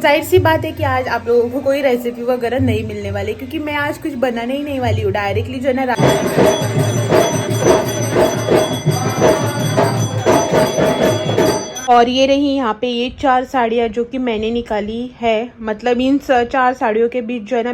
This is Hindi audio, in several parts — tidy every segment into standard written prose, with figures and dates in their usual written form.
जाहिर सी बात है कि आज आप लोगों को कोई रेसिपी वगैरह नहीं मिलने वाली, क्योंकि मैं आज कुछ बनाने ही नहीं वाली हूँ। डायरेक्टली जो है ना और ये रही यहाँ पे ये 4 साड़ियाँ जो कि मैंने निकाली है। मतलब इन 4 साड़ियों के बीच जो है ना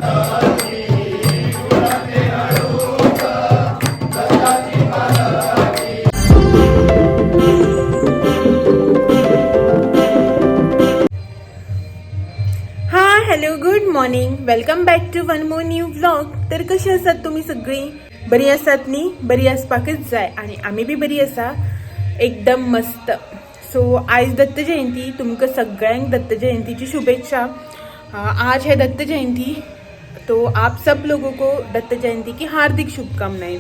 hello good morning, welcome back to one more new vlog. तर कशी आसात तुम्ही सगळी? बरी आसात नी? बरी आसपाकच जाय आणि आम्ही बी बरी आसा, एकदम मस्त. सो आज दत्त जयंती, तुमकां सगळ्यांक दत्त जयंतीची शुभेच्छा. आज है दत्त जयंती, तो आप सब लोगों को दत्त जयंती की हार्दिक शुभकामनाएं.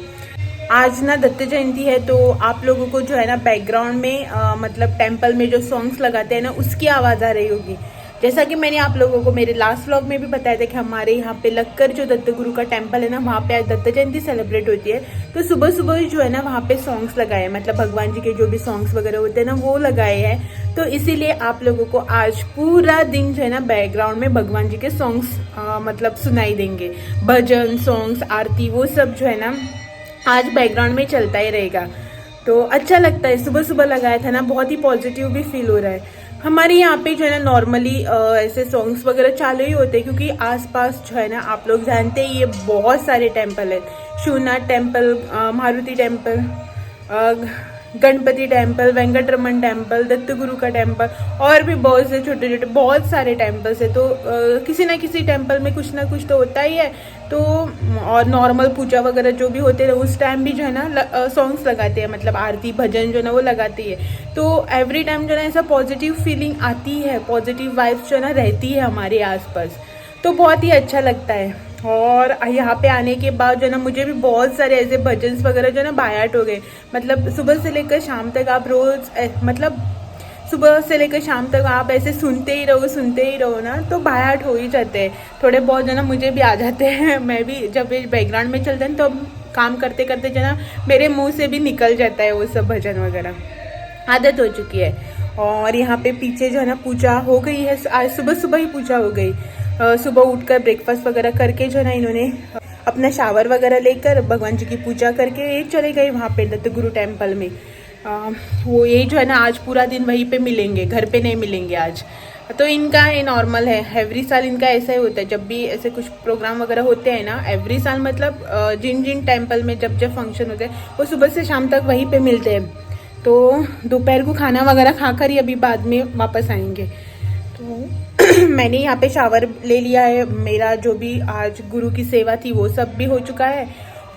आज ना दत्त जयंती है, तो आप लोगों को जो है ना बैकग्राउंड में मतलब टेम्पल में जो सॉन्ग्स लगाते हैं ना उसकी आवाज़ आ रही होगी. जैसा कि मैंने आप लोगों को मेरे लास्ट व्लॉग में भी बताया था कि हमारे यहाँ पे लगकर जो दत्त गुरु का टेम्पल है ना, वहाँ पे आज दत्त जयंती सेलिब्रेट होती है. तो सुबह सुबह जो है ना वहाँ पे सॉन्ग्स लगाए हैं, मतलब भगवान जी के जो भी सॉन्ग्स वगैरह होते हैं ना वो लगाए हैं. तो इसीलिए आप लोगों को आज पूरा दिन जो है ना बैकग्राउंड में भगवान जी के सॉन्ग्स मतलब सुनाई देंगे. भजन सॉन्ग्स आरती वो सब जो है ना आज बैकग्राउंड में चलता ही रहेगा. तो अच्छा लगता है. सुबह सुबह लगाया था ना, बहुत ही पॉजिटिव भी फील हो रहा है. हमारे यहाँ पे जो है ना नॉर्मली ऐसे सॉन्ग्स वगैरह चालू ही होते हैं, क्योंकि आसपास जो है ना आप लोग जानते ही ये बहुत सारे टेम्पल है. Shivnath temple, Maruti temple, Ganpati temple, Venkataraman temple, Dattaguru का टेम्पल और भी बहुत से छोटे छोटे बहुत सारे टेम्पल्स है. तो किसी ना किसी टेम्पल में कुछ ना कुछ तो होता ही है. तो और नॉर्मल पूजा वगैरह जो भी होते हैं उस टाइम भी जो है ना सॉन्ग्स लगाते हैं, मतलब आरती भजन जो है ना वो लगाती है. तो एवरी टाइम जो है ना ऐसा पॉजिटिव फीलिंग आती है, पॉजिटिव वाइब्स जो है ना रहती है हमारे आसपास. तो बहुत ही अच्छा लगता है. और यहाँ पे आने के बाद जो है ना मुझे भी बहुत सारे ऐसे भजन्स वगैरह जो है ना बायाट हो गए. मतलब सुबह से लेकर शाम तक आप रोज मतलब सुबह से लेकर शाम तक आप ऐसे सुनते ही रहो ना, तो बायाट हो ही जाते हैं. थोड़े बहुत जो है ना मुझे भी आ जाते हैं. मैं भी जब बैकग्राउंड में चलते हैं तो काम करते करते जो है ना मेरे मुंह से भी निकल जाता है वो सब भजन वगैरह. आदत हो चुकी है. और यहाँ पे पीछे जो है ना पूजा हो गई है. आज सुबह सुबह ही पूजा हो गई. सुबह उठकर ब्रेकफास्ट वगैरह करके जो है ना इन्होंने अपना शावर वगैरह लेकर भगवान जी की पूजा करके ये चले गए वहाँ पे दत्त गुरु टेम्पल में. वो ये जो है ना आज पूरा दिन वहीं पे मिलेंगे, घर पे नहीं मिलेंगे आज. तो इनका ये नॉर्मल है, एवरी साल इनका ऐसा ही होता है. जब भी ऐसे कुछ प्रोग्राम वगैरह होते हैं ना एवरी साल, मतलब जिन जिन टेम्पल में जब जब फंक्शन होते हैं वो सुबह से शाम तक वहीं पे मिलते हैं. तो दोपहर को खाना वगैरह खाकर ही अभी बाद में वापस आएंगे. तो मैंने यहाँ पे शावर ले लिया है. मेरा जो भी आज गुरु की सेवा थी वो सब भी हो चुका है.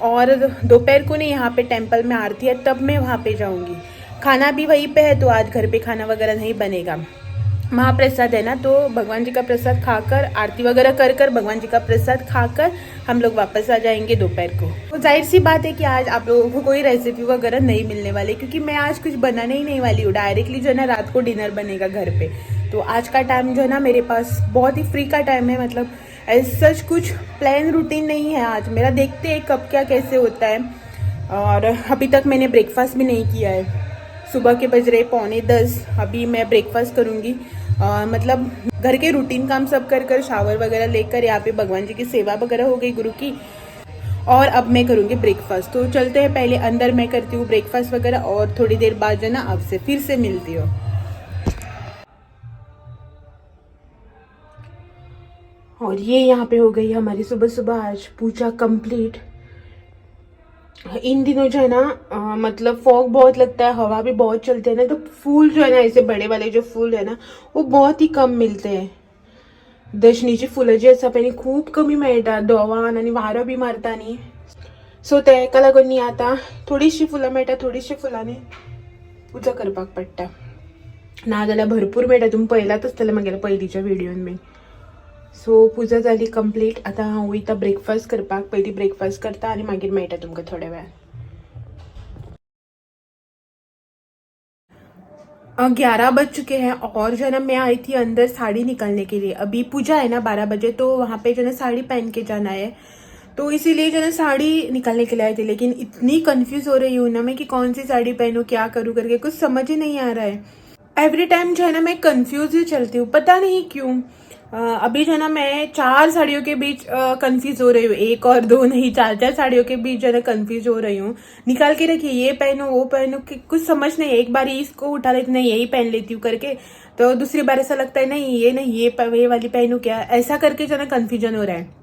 और दोपहर को नहीं, यहाँ पे टेम्पल में आरती है तब मैं वहाँ पे जाऊँगी. खाना भी वहीं पे है, तो आज घर पे खाना वगैरह नहीं बनेगा. महाप्रसाद है ना, तो भगवान जी का प्रसाद खाकर आरती वगैरह कर कर भगवान जी का प्रसाद खाकर हम लोग वापस आ जाएंगे दोपहर को. तो जाहिर सी बात है कि आज आप लोगों को कोई रेसिपी वगैरह नहीं मिलने वाली, क्योंकि मैं आज कुछ बनाने ही नहीं वाली हूँ. डायरेक्टली जो है ना रात को डिनर बनेगा घर पे. तो आज का टाइम जो है ना मेरे पास बहुत ही फ्री का टाइम है. मतलब सच कुछ प्लान रूटीन नहीं है आज मेरा. देखते हैं कब क्या कैसे होता है. और अभी तक मैंने ब्रेकफास्ट भी नहीं किया है. सुबह के बज रहे 9:45. अभी मैं ब्रेकफास्ट करूँगी. मतलब घर के रूटीन काम सब कर कर शावर वगैरह लेकर यहाँ पे भगवान जी की सेवा वगैरह हो गई गुरु की. और अब मैं करूँगी ब्रेकफास्ट. तो चलते हैं, पहले अंदर मैं करती हूँ ब्रेकफास्ट वगैरह और थोड़ी देर बाद जो ना आपसे फिर से मिलती हूँ. और ये यहाँ पे हो गई हमारी सुबह सुबह आज पूजा कंप्लीट. इन दिनों जो है ना मतलब फॉग बहुत लगता है, हवा भी बहुत चलती है ना, तो फूल जो है ना ऐसे बड़े वाले जो फूल है ना वो बहुत ही कम मिलते हैं. दशणीची फुलं जी आसा पळय खूप कमी मेळटा दोवान आणि वारो बी मारता न्ही. सो तेका लागून न्ही आता थोडीशी फुलां मेळटा, थोडीशी फुलांनी पुजा करपाक पडटा. नाजाल्यार भरपूर मेळटा. तुम्ही पळयलात आसतलें मागेल्या पयलींच्या व्हिडिओन बी. सो पूजा जाली कंप्लीट. आता हांव वयता ब्रेकफास्ट करपाक. पयलीं ब्रेकफास्ट करता आनी मागीर मेळटा तुमकां थोड्या वेळान. 11 बज चुके हैं और जो है ना मैं आई थी अंदर साड़ी निकालने के लिए. अभी पूजा है ना 12 बजे, तो वहाँ पे जो है ना साड़ी पहन के जाना है. तो इसीलिए जो है ना साड़ी निकालने के लिए आई थी. लेकिन इतनी कंफ्यूज हो रही हूँ ना मैं कि कौन सी साड़ी पहनूं, क्या करूँ करके कुछ समझ ही नहीं आ रहा है. एवरी टाइम जो है ना मैं कंफ्यूज ही चलती हूँ, पता नहीं क्यों. अभी जो है ना मैं 4 साड़ियों के बीच कंफ्यूज हो रही हूँ, एक और दो नहीं, 4 साड़ियों के बीच जो है ना कंफ्यूज हो रही हूँ। निकाल के रखिए, ये पहनूं वो पहनूं कि कुछ समझ नहीं, एक बार इसको उठा लेती नहीं यही पहन लेती हूँ करके, तो दूसरी बार ऐसा लगता है नहीं ये वाली पहनूं क्या, ऐसा करके जो है ना कंफ्यूजन हो रहा है।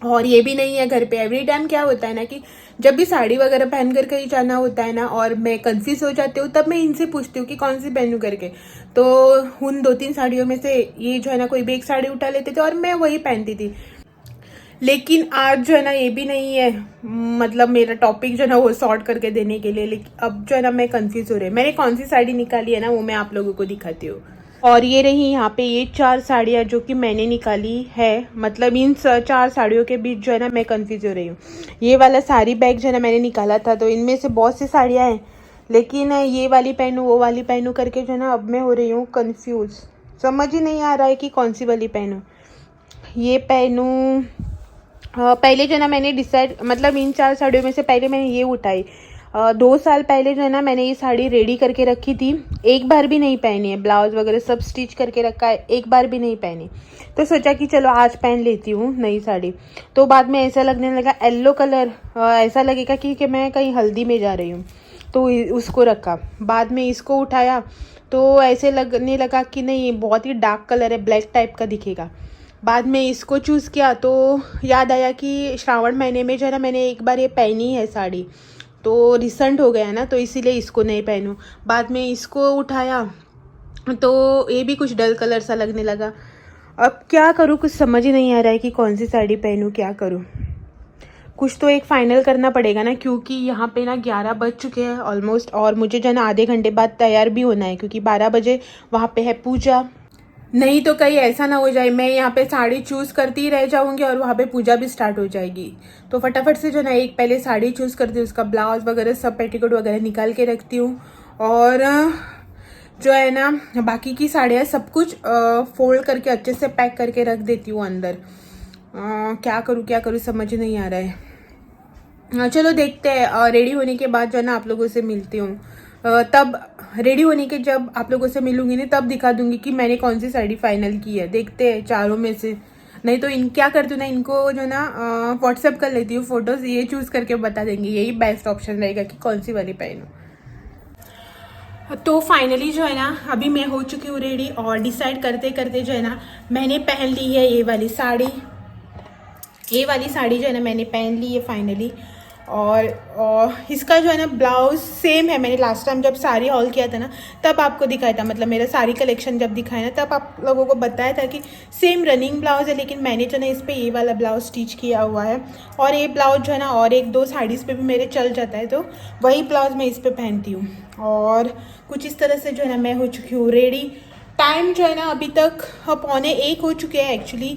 और ये भी नहीं है घर पे, एवरी टाइम क्या होता है ना कि जब भी साड़ी वगैरह पहन कर कहीं जाना होता है ना और मैं कंफ्यूज हो जाती हूँ, तब मैं इनसे पूछती हूँ कि कौन सी पहनूं करके। तो उन 2-3 साड़ियों में से ये जो है ना कोई भी एक साड़ी उठा लेते थे और मैं वही पहनती थी। लेकिन आज जो है ना ये भी नहीं है, मतलब मेरा टॉपिक जो है ना वो सॉर्ट करके देने के लिए। लेकिन अब जो है ना मैं कंफ्यूज हो रही हूँ, मैंने कौन सी साड़ी निकाली है ना वो मैं आप लोगों को दिखाती हूँ। और ये रही यहाँ पे ये 4 साड़ियाँ जो कि मैंने निकाली है, मतलब इन 4 साड़ियों के बीच जो है ना मैं कंफ्यूज हो रही हूँ। ये वाला साड़ी बैग जो है ना मैंने निकाला था, तो इनमें से बहुत सी साड़ियाँ हैं, लेकिन ये वाली पहनूँ वो वाली पहनूँ करके जो है ना अब मैं हो रही हूँ कंफ्यूज। समझ ही नहीं आ रहा है कि कौन सी वाली पहनूँ, ये पहनूँ। पहले जो है ना मैंने डिसाइड, मतलब इन 4 साड़ियों में से पहले मैंने ये उठाई। 2 साल पहले जो है ना मैंने ये साड़ी रेडी करके रखी थी, एक बार भी नहीं पहनी है, ब्लाउज वगैरह सब स्टिच करके रखा है, एक बार भी नहीं पहनी। तो सोचा कि चलो आज पहन लेती हूँ नई साड़ी। तो बाद में ऐसा लगने लगा येलो कलर, ऐसा लगेगा कि मैं कहीं हल्दी में जा रही हूँ, तो उसको रखा। बाद में इसको उठाया तो ऐसे लगने लगा कि नहीं बहुत ही डार्क कलर है, ब्लैक टाइप का दिखेगा। बाद में इसको चूज़ किया तो याद आया कि श्रावण महीने में जो है ना मैंने एक बार ये पहनी है साड़ी, तो रिसेंट हो गया ना, तो इसीलिए इसको नहीं पहनूं। बाद में इसको उठाया तो ये भी कुछ डल कलर सा लगने लगा। अब क्या करूँ, कुछ समझ ही नहीं आ रहा है कि कौन सी साड़ी पहनूं, क्या करूँ। कुछ तो एक फाइनल करना पड़ेगा ना, क्योंकि यहाँ पे ना 11 बज चुके हैं ऑलमोस्ट, और मुझे जो है ना आधे घंटे बाद तैयार भी होना है, क्योंकि 12 बजे वहाँ पे है पूजा। नहीं तो कहीं ऐसा ना हो जाए मैं यहाँ पे साड़ी चूज़ करती ही रह जाऊंगी और वहाँ पे पूजा भी स्टार्ट हो जाएगी। तो फटाफट से जो ना एक पहले साड़ी चूज़ करती हूँ, उसका ब्लाउज वगैरह सब पेटीकोट वगैरह निकाल के रखती हूँ, और जो है ना बाकी की साड़ियाँ सब कुछ फोल्ड करके अच्छे से पैक करके रख देती हूँ अंदर। क्या करूँ समझ नहीं आ रहा है। चलो देखते हैं, रेडी होने के बाद जो है ना आप लोगों से मिलती हूँ। तब रेडी होने के जब आप लोगों से मिलूंगी ना तब दिखा दूंगी कि मैंने कौन सी साड़ी फाइनल की है। देखते हैं चारों में से, नहीं तो इन क्या करती हूँ ना, इनको जो ना व्हाट्सएप कर लेती हूँ फोटोज, ये चूज़ करके बता देंगे, यही बेस्ट ऑप्शन रहेगा कि कौन सी वाली पहनूँ। तो फाइनली जो है ना अभी मैं हो चुकी हूँ रेडी, और डिसाइड करते करते जो है ना मैंने पहन ली है ये वाली साड़ी। ये वाली साड़ी जो है ना मैंने पहन ली है फाइनली, और इसका जो है ना ब्लाउज सेम है। मैंने लास्ट टाइम जब साड़ी हॉल किया था ना तब आपको दिखाया था, मतलब मेरा साड़ी कलेक्शन जब दिखाया ना तब आप लोगों को बताया था कि सेम रनिंग ब्लाउज है, लेकिन मैंने जो ना इस पर ये वाला ब्लाउज स्टिच किया हुआ है। और ये ब्लाउज जो है ना और 1-2 साड़ीज़ पे भी मेरे चल जाता है, तो वही ब्लाउज मैं इस पर पहनती हूँ। और कुछ इस तरह से जो है ना मैं हो चुकी हूँ रेडी। टाइम जो है ना अभी तक 12:45 हो चुके हैं एक्चुअली।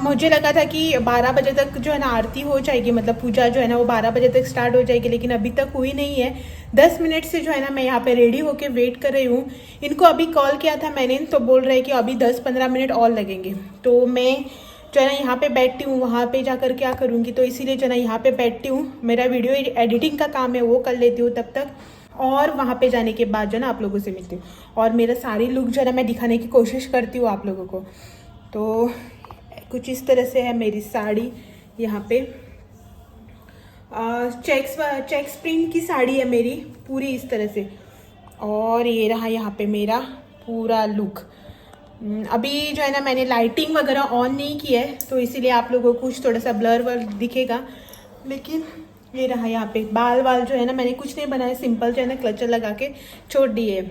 मुझे लगा था कि 12 बजे तक जो है ना आरती हो जाएगी, मतलब पूजा जो है ना वो 12 बजे तक स्टार्ट हो जाएगी, लेकिन अभी तक हुई नहीं है। 10 मिनट से जो है ना मैं यहाँ पे रेडी होके वेट कर रही हूँ। इनको अभी कॉल किया था मैंने, तो बोल रहे हैं कि अभी 10-15 मिनट और लगेंगे। तो मैं जो है ना यहाँ पे बैठती हूँ, वहाँ पे जाकर क्या करूँगी, तो इसीलिए जो है ना यहाँ पे बैठती हूँ। मेरा वीडियो एडिटिंग का काम है वो कर लेती हूँ तब तक, और वहाँ पे जाने के बाद जो है ना आप लोगों से मिलती हूँ। और मेरा सारी लुक जो है ना मैं दिखाने की कोशिश करती हूँ आप लोगों को। तो कुछ इस तरह से है मेरी साड़ी, यहाँ पे चेक्स प्रिंट की साड़ी है मेरी पूरी इस तरह से। और ये रहा यहाँ पे मेरा पूरा लुक। अभी जो है ना मैंने लाइटिंग वगैरह ऑन नहीं की है, तो इसीलिए आप लोगों को कुछ थोड़ा सा ब्लर वल दिखेगा। लेकिन ये रहा यहाँ पे बाल जो है ना मैंने कुछ नहीं बनाया, सिंपल जो है ना क्लचर लगा के छोड़ दिए।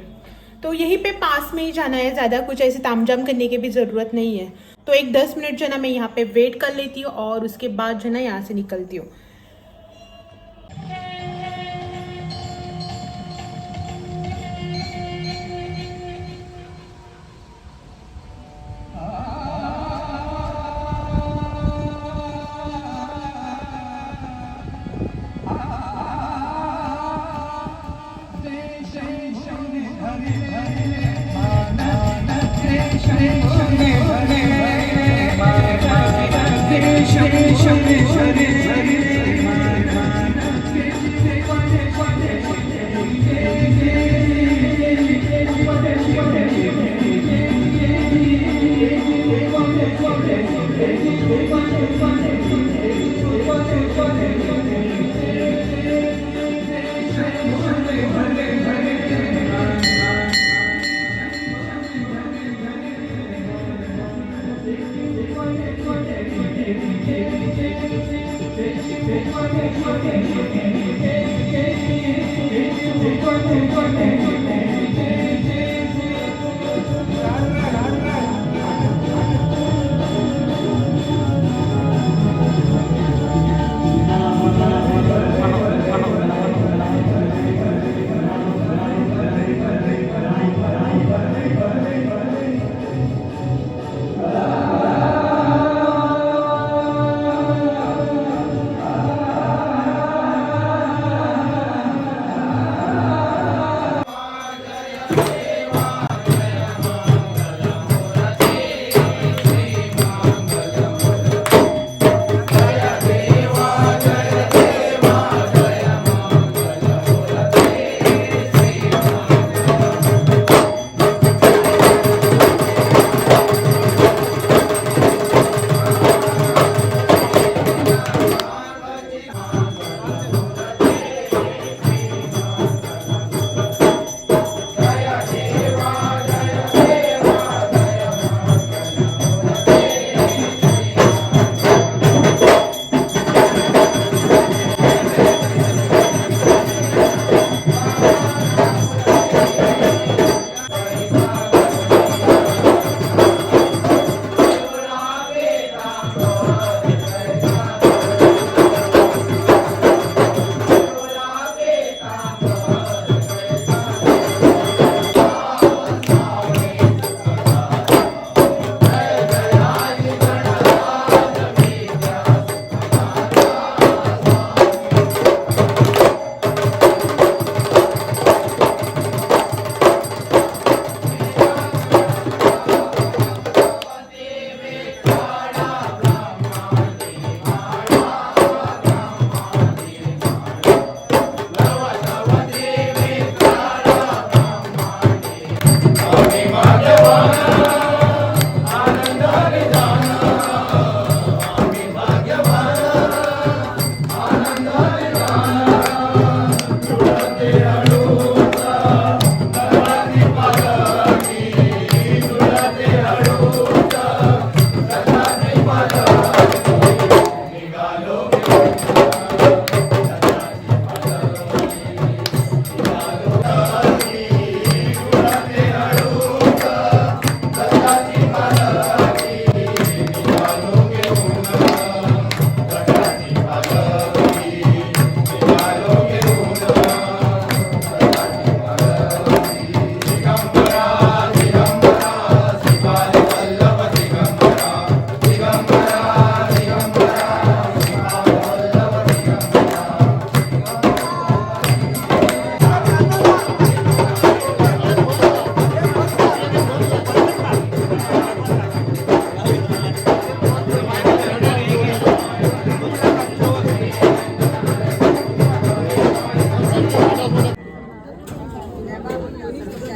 तो यहीं पे पास में ही जाना है, ज़्यादा कुछ ऐसे तामझाम करने की भी ज़रूरत नहीं है। तो एक 10 मिनट जो है ना मैं यहाँ पे वेट कर लेती हूँ, और उसके बाद जो है ना यहाँ से निकलती हूँ।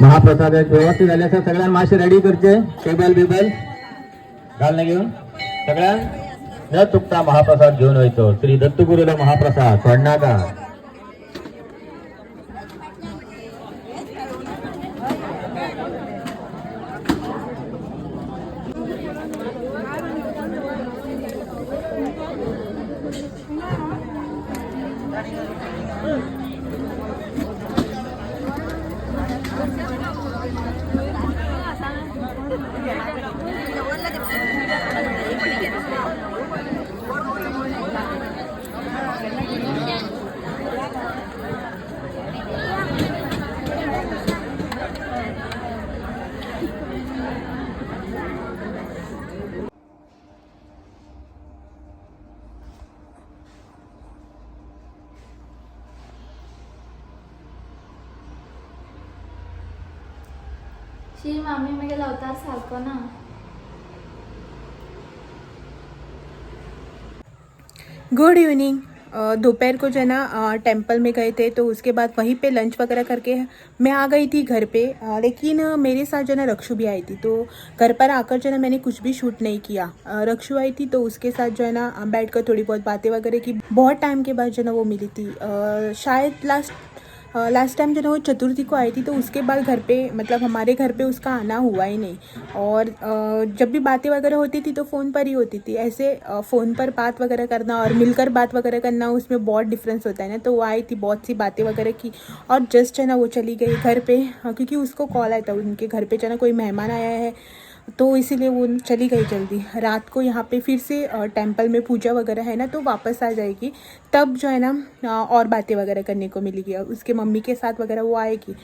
महाप्रसाद व्यवस्थित झाले असं सगळ्यांना मासे रेडी करचे टेबल बिबल घालणं घेऊन सगळ्यां न चुकता महाप्रसाद घेऊन व्हायचो. श्री दत्तगुरुला महाप्रसाद सोडणार का. शी मामी मगे लावता सारखं ना. Good evening. दोपहर को जो है ना टेंपल में गए थे, तो उसके बाद वहीं पे लंच वगैरह करके मैं आ गई थी घर पे. लेकिन मेरे साथ जो है ना रक्षु भी आई थी, तो घर पर आकर जो है ना मैंने कुछ भी शूट नहीं किया. रक्षु आई थी तो उसके साथ जो है ना बैठ कर थोड़ी बहुत बातें वगैरह की. बहुत टाइम के बाद जो है ना वो मिली थी. शायद लास्ट लास्ट टाइम जो ना वो चतुर्थी को आई थी, तो उसके बाद घर पे मतलब हमारे घर पे उसका आना हुआ ही नहीं। और जब भी बातें वगैरह होती थी तो फ़ोन पर ही होती थी। ऐसे फ़ोन पर बात वगैरह करना और मिलकर बात वगैरह करना, उसमें बहुत डिफरेंस होता है ना। तो वो आई थी, बहुत सी बातें वगैरह की और जस्ट है ना वो चली गई घर पे, क्योंकि उसको कॉल आया था उनके घर पे जो है ना कोई मेहमान आया है, तो इसीलिए वो चली गई जल्दी। रात को यहाँ पे फिर से टेंपल में पूजा वगैरह है ना, तो वापस आ जाएगी। तब जो है ना और बातें वगैरह करने को मिलेगी और उसके मम्मी के साथ वगैरह वो आएगी।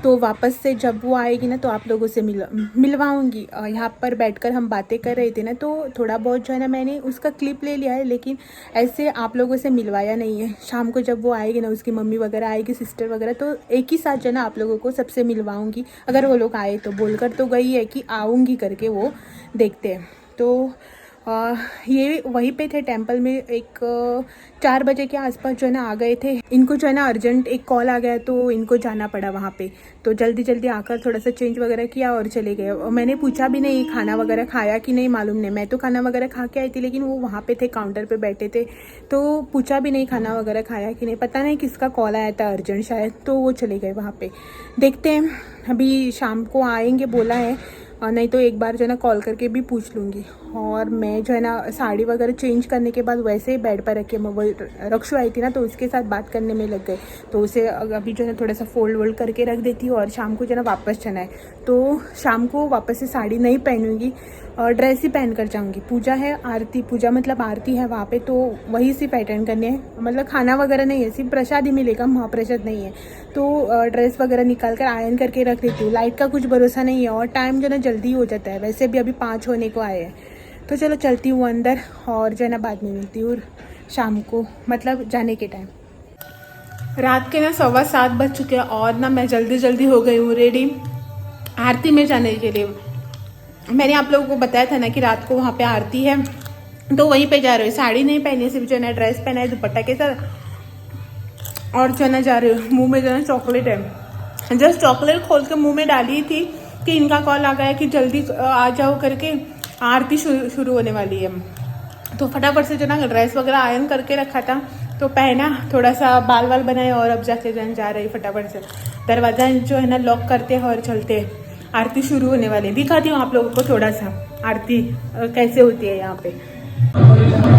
तो वापस से जब वो आएगी ना तो आप लोगों से मिलवाऊंगी। यहाँ पर बैठकर हम बातें कर रहे थे ना, तो थोड़ा बहुत जो है ना मैंने उसका क्लिप ले लिया है, लेकिन ऐसे आप लोगों से मिलवाया नहीं है। शाम को जब वो आएगी ना, उसकी मम्मी वगैरह आएगी, सिस्टर वगैरह, तो एक ही साथ जो है ना आप लोगों को सबसे मिलवाऊंगी। अगर वो लोग आए तो, बोलकर तो गई है कि आऊँगी करके, वो देखते हैं। तो ये वहीं पे थे टेंपल में। एक 4 बजे के आसपास जो है ना आ गए थे। इनको जो है ना अर्जेंट एक कॉल आ गया, तो इनको जाना पड़ा वहाँ पे। तो जल्दी जल्दी आकर थोड़ा सा चेंज वगैरह किया और चले गए। और मैंने पूछा भी नहीं खाना वगैरह खाया कि नहीं, मालूम नहीं। मैं तो खाना वगैरह खा के आई थी, लेकिन वो वहाँ पे थे, काउंटर पे बैठे थे, तो पूछा भी नहीं खाना वगैरह खाया कि नहीं। पता नहीं किसका कॉल आया था अर्जेंट शायद, तो वो चले गए वहाँ पे। देखते हैं, अभी शाम को आएंगे बोला है, नहीं तो एक बार जो है ना कॉल करके भी पूछ लूँगी। और मैं जो है ना साड़ी वगैरह चेंज करने के बाद वैसे ही बेड पर रखे, मैं वो रक्षु आई थी ना, तो उसके साथ बात करने में लग गए। तो उसे अभी जो है ना थोड़ा सा फोल्ड वोल्ड करके रख देती हूँ। और शाम को जो है ना वापस जाना है, तो शाम को वापस से साड़ी नहीं पहनूंगी और ड्रेस ही पहन कर जाऊँगी। पूजा है, आरती, पूजा मतलब आरती है वहाँ पे, तो वही सिर्फ अटेंड करने हैं। मतलब खाना वगैरह नहीं है, सिर्फ प्रसाद ही मिलेगा, महाप्रसाद नहीं है। तो ड्रेस वगैरह निकाल कर आयरन करके रख देती हूँ। लाइट का कुछ भरोसा नहीं है और टाइम जो है ना जल्दी हो जाता है। वैसे भी अभी 5 होने को आए हैं। तो चलो चलती हूँ अंदर और जो है ना बाद में मिलती हूँ शाम को, मतलब जाने के टाइम। रात के ना 7:15 बज चुके हैं और ना मैं जल्दी जल्दी हो गई हूँ रेडी आरती में जाने के लिए। मैंने आप लोगों को बताया था ना कि रात को वहाँ पे आरती है, तो वहीं पे जा रही हूँ। साड़ी नहीं पहनी, सिर्फ जो है ना ड्रेस पहना है दुपट्टा के साथ, और जो है ना जा रही हूँ। मुँह में जो है ना चॉकलेट है, जस्ट चॉकलेट खोल के मुँह में डाली थी कि इनका कॉल आ गया कि जल्दी आ जाओ करके, आरती शुरू होने वाली है। तो फटाफट से जो ना ड्रेस वगैरह आयरन करके रखा था, तो पहना, थोड़ा सा बाल वाल बनाए और अब जाके जा रही फटाफट से। दरवाज़ा जो है ना लॉक करते हैं और चलते हैं। आरती शुरू होने वाली है। दिखाती हूँ आप लोगों को थोड़ा सा आरती कैसे होती है यहाँ पे।